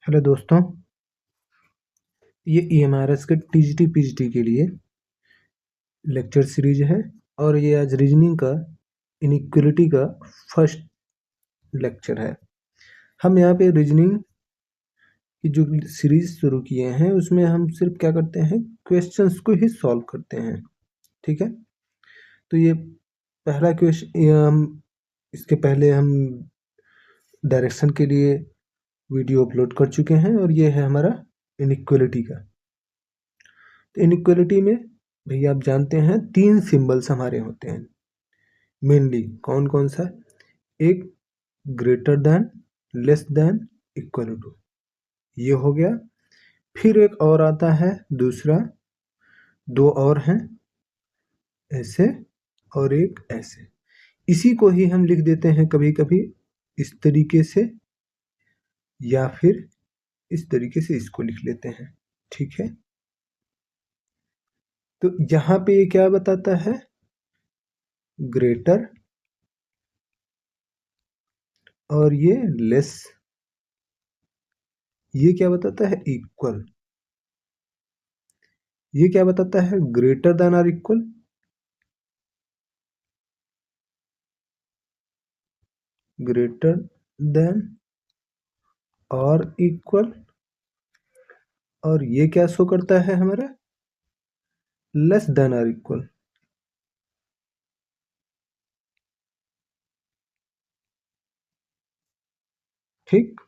Hello दोस्तों, ये EMRS के TGT PGT के लिए लेक्चर सीरीज है और ये आज रीजनिंग का इनइक्वलिटी का फर्स्ट लेक्चर है। हम यहाँ पे रीजनिंग की जो सीरीज शुरू किए हैं उसमें हम सिर्फ क्या करते हैं, क्वेश्चंस को ही सॉल्व करते हैं। ठीक है, तो ये पहला क्वेश्चन, इसके पहले हम डायरेक्शन के लिए वीडियो अपलोड कर चुके हैं और ये है हमारा इनइक्वलिटी का। तो इनइक्वलिटी में भैया आप जानते हैं 3 सिंबल्स हमारे होते हैं मेनली। कौन कौन सा? एक greater than, less than, equal to, ये हो गया। फिर एक और आता है दूसरा, दो और हैं ऐसे और एक ऐसे। इसी को ही हम लिख देते हैं कभी कभी इस तरीके से या फिर इस तरीके से इसको लिख लेते हैं। ठीक है, तो यहाँ पे ये क्या बताता है? ग्रेटर और ये लेस। ये क्या बताता है? इक्वल। ये क्या बताता है? ग्रेटर देन और इक्वल। ग्रेटर देन और इक्वल। और ये क्या शो करता है हमारा? लेस देन और इक्वल। ठीक,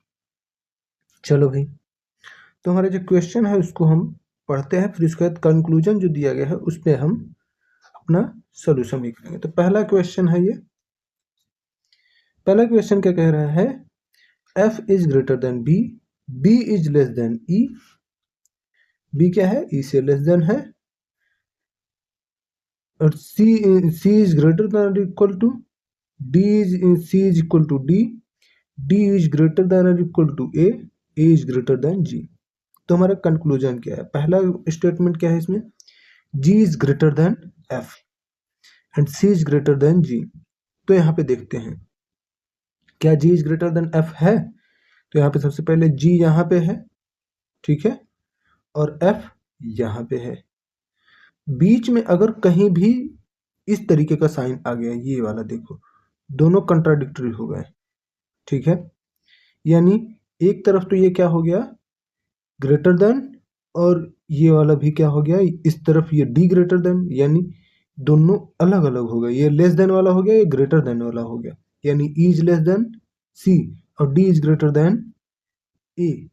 चलो भाई, तो हमारा जो क्वेश्चन है उसको हम पढ़ते हैं, फिर उसके बाद कंक्लूजन जो दिया गया है उस पर हम अपना सोल्यूशन भी करेंगे। तो पहला क्वेश्चन है ये। पहला क्वेश्चन क्या कह रहा है? F is greater then B, B is less then E। B क्या है? E से लेस देन है। और C इज ग्रेटर देन और equal to C is equal to D, D is greater than और equal to A is greater than G। तो हमारा conclusion क्या है? पहला स्टेटमेंट क्या है इसमें? G is greater then F and C is greater than G। तो यहाँ पे देखते हैं क्या G is greater then F है। तो यहाँ पे सबसे पहले G यहाँ पे है, ठीक है, और F यहाँ पे है। बीच में अगर कहीं भी इस तरीके का साइन आ गया, ये वाला देखो, दोनों कंट्राडिक्टरी हो गए। ठीक है, यानी एक तरफ तो ये क्या हो गया? ग्रेटर देन, और ये वाला भी क्या हो गया? इस तरफ ये डी ग्रेटर देन, यानी दोनों अलग अलग हो गए। ये लेस देन वाला हो गया, ये ग्रेटर देन वाला हो गया, यानी ई इज लेस देन सी और डी इज ग्रेटर देन ए।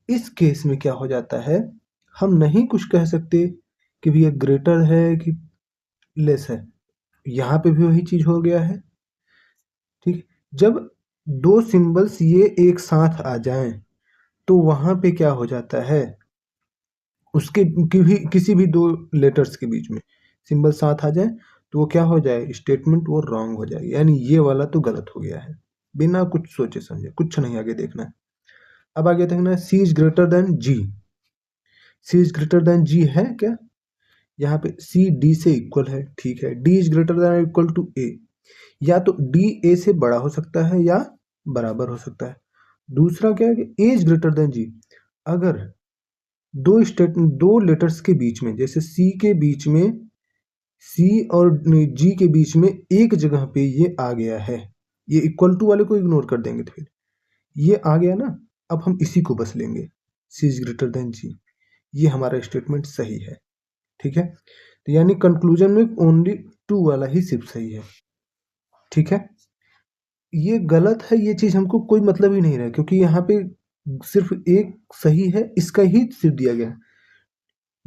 इस केस में क्या हो जाता है? हम नहीं कुछ कह सकते कि भी ये ग्रेटर है कि लेस है। यहाँ पे भी वही चीज हो गया है। ठीक, जब दो सिंबल्स ये एक साथ आ जाएं तो वहां पे क्या हो जाता है? उसके किसी भी दो लेटर्स के बीच में सिंबल साथ आ जाए तो वो क्या हो जाए? स्टेटमेंट वो रॉन्ग हो जाएगी, यानी ये वाला तो गलत हो गया है। बिना कुछ सोचे समझे, कुछ नहीं आगे देखना है। अब आगे देखना है C is greater than G. C is greater than G है क्या? यहाँ पे सी डी से इक्वल है, ठीक है। D is greater than equal to A, या तो डी ए से बड़ा हो सकता है या बराबर हो सकता है। दूसरा क्या है कि ए इज ग्रेटर देन जी। अगर दो लेटर्स के बीच में, जैसे सी के बीच में, सी और जी के बीच में एक जगह पे ये आ गया है, ये इक्वल टू वाले को इग्नोर कर देंगे तो फिर ये आ गया ना। अब हम इसी को बस लेंगे, सी इज ग्रेटर देन जी। ये हमारा स्टेटमेंट सही है। ठीक है, तो यानी कंक्लूजन में ओनली टू वाला ही सिर्फ सही है। ठीक है, ये गलत है, ये चीज हमको कोई मतलब ही नहीं रहा, क्योंकि यहाँ पे सिर्फ एक सही है, इसका ही सिर्फ दिया गया है।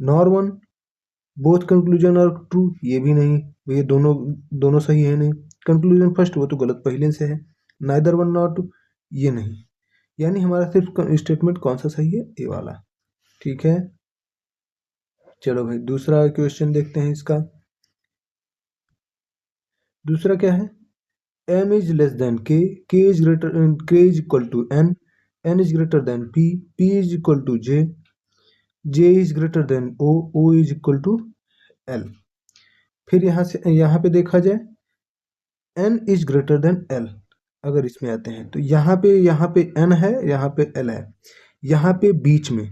नॉर वन बोथ कंक्लूजन और ट्रू, ये भी नहीं, ये दोनों दोनों सही है नहीं। कंक्लूजन फर्स्ट वो तो गलत पहले से है। नाइदर वन नॉर टू, ये नहीं। यानी हमारा सिर्फ स्टेटमेंट कौन सा सही है? ए वाला। ठीक है, चलो भाई दूसरा क्वेश्चन देखते हैं इसका। दूसरा क्या है? m is less than k, k is equal to n, n is greater than p, p is equal to j, j is greater than o, o is equal to l। फिर यहाँ पे देखा जाए n is greater than l। अगर इसमें आते हैं तो यहाँ पे n है, यहाँ पे l है, यहाँ पे बीच में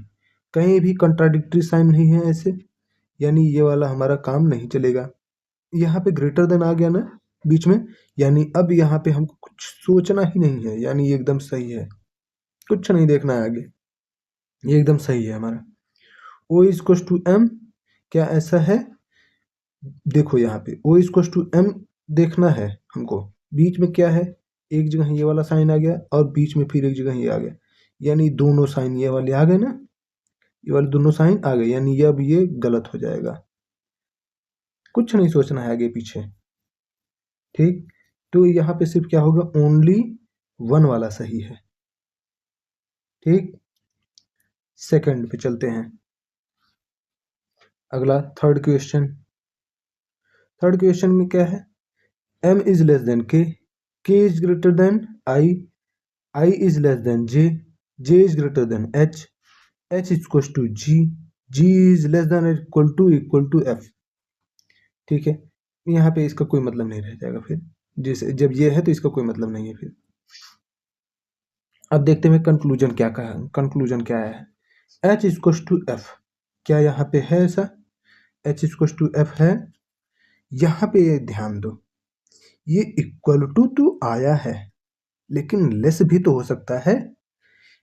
कहीं भी कंट्राडिक्टरी साइन नहीं है ऐसे, यानी ये वाला हमारा काम नहीं चलेगा। यहाँ पे ग्रेटर देन आ गया ना बीच में, यानी अब यहाँ पे हमको कुछ सोचना ही नहीं है, यानी ये एकदम सही है, कुछ नहीं देखना है आगे, ये एकदम सही है हमारा। ओ इज टू एम, क्या ऐसा है? देखो यहाँ पे ओ इज टू एम देखना है हमको, बीच में क्या है, एक जगह ये वाला साइन आ गया और बीच में फिर एक जगह ये आ गया, यानी दोनों साइन ये वाले आ गए ना, ये वाले दोनों साइन आ गए, यानी अब ये गलत हो जाएगा, कुछ नहीं सोचना है आगे पीछे। ठीक, तो यहाँ पे सिर्फ क्या होगा, ओनली वन वाला सही है। ठीक, सेकंड पे चलते हैं। अगला थर्ड क्वेश्चन। थर्ड क्वेश्चन में क्या है, m is less than k is greater than I is less than j is greater than h is to g is less than equal to f। ठीक है, यहाँ पे इसका कोई मतलब नहीं रह जाएगा फिर, जैसे जब ये है तो इसका कोई मतलब नहीं है फिर। अब देखते हैं कंक्लूजन क्या कहा, कंक्लूजन क्या है, h इज टू f, क्या यहाँ पे है ऐसा, h इज टू f है, यहाँ पे ध्यान दो, ये इक्वल टू आया है लेकिन लेस भी तो हो सकता है,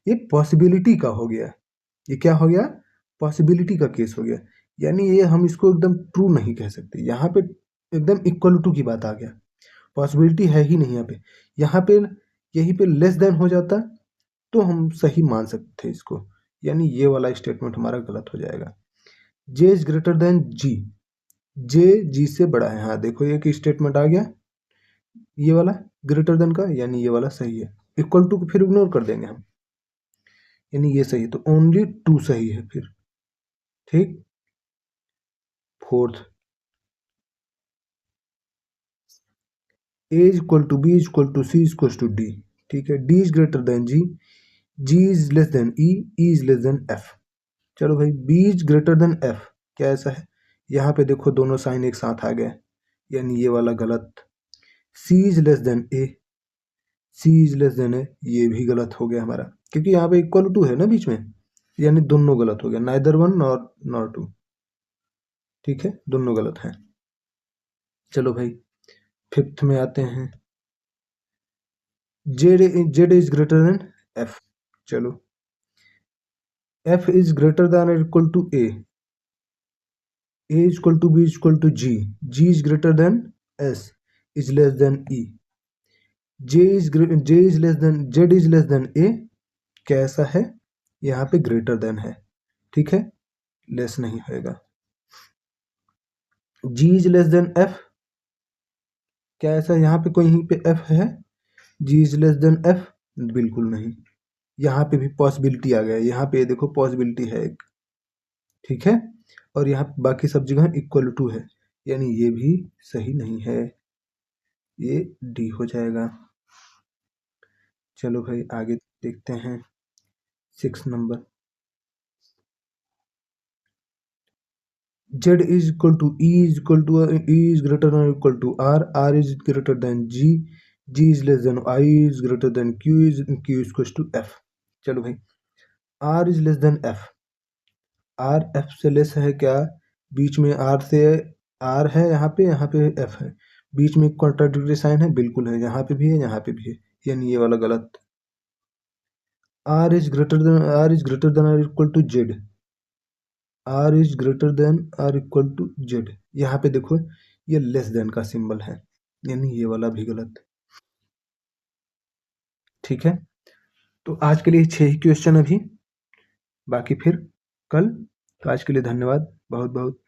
ये पॉसिबिलिटी का हो गया, ये क्या हो गया, पॉसिबिलिटी का केस हो गया, यानी ये हम इसको एकदम ट्रू नहीं कह सकते, यहाँ पे एकदम इक्वल टू की बात आ गया, पॉसिबिलिटी है ही नहीं यहाँ पे, यहाँ पे यहीं पे लेस देन हो जाता तो हम सही मान सकते थे इसको, यानी ये वाला स्टेटमेंट हमारा गलत हो जाएगा। जे इज ग्रेटर देन जी, जे जी से बड़ा है, हाँ देखो एक स्टेटमेंट आ गया ये वाला ग्रेटर देन का, यानी ये वाला सही है, इक्वल टू को फिर इग्नोर कर देंगे हम, यानी ये सही है, तो ओनली टू सही है फिर। ठीक, fourth, A is equal to B is equal to C is equal to D. ठीक है, D is greater than G is less than E is less than F. चलो भाई, B is greater than F, क्या ऐसा है, यहाँ पे देखो दोनों साइन एक साथ आ गए, यानी ये वाला गलत। C is less than A, C is less than A, ये भी गलत हो गया हमारा, क्योंकि यहाँ पे इक्वल टू है ना बीच में, यानी दोनों गलत हो गया, नाइदर वन नॉर टू। ठीक है, दोनों गलत हैं। चलो भाई, फिफ्थ में आते हैं, Z is greater than F. चलो, एफ इज ग्रेटर देन और equal to A is equal to B is equal to G is greater than S is less than E, J is less than Z is less than A, कैसा है, यहाँ पे greater than है। ठीक है, less नहीं होएगा। जी is less than F, क्या ऐसा यहाँ पे कोई यहीं पे एफ है, जी इज लेस देन एफ, बिल्कुल नहीं, यहाँ पे भी पॉसिबिलिटी आ गया, यहाँ पे देखो पॉसिबिलिटी है एक। ठीक है, और यहाँ बाकी सब जगह इक्वल टू है, यानी ये भी सही नहीं है, ये डी हो जाएगा। चलो भाई आगे देखते हैं, 6 number, Z is equal to E is equal to E is greater than or equal to R is greater than G is less than I is greater than Q is equals to F। चलो भाई, R is less than F, R F से less है क्या, बीच में R से R है, यहाँ पे F है, बीच में कॉन्ट्राडिक्टरी साइन है, बिल्कुल है, यहाँ पे भी है, यहाँ पे भी है, यानी ये वाला गलत। R is greater than or equal to Z, R is greater than R equal to Z, यहाँ पे देखो ये लेस देन का सिंबल है, यानी ये वाला भी गलत। ठीक है, तो आज के लिए 6 ही क्वेश्चन अभी, बाकी फिर कल। तो आज के लिए धन्यवाद बहुत बहुत।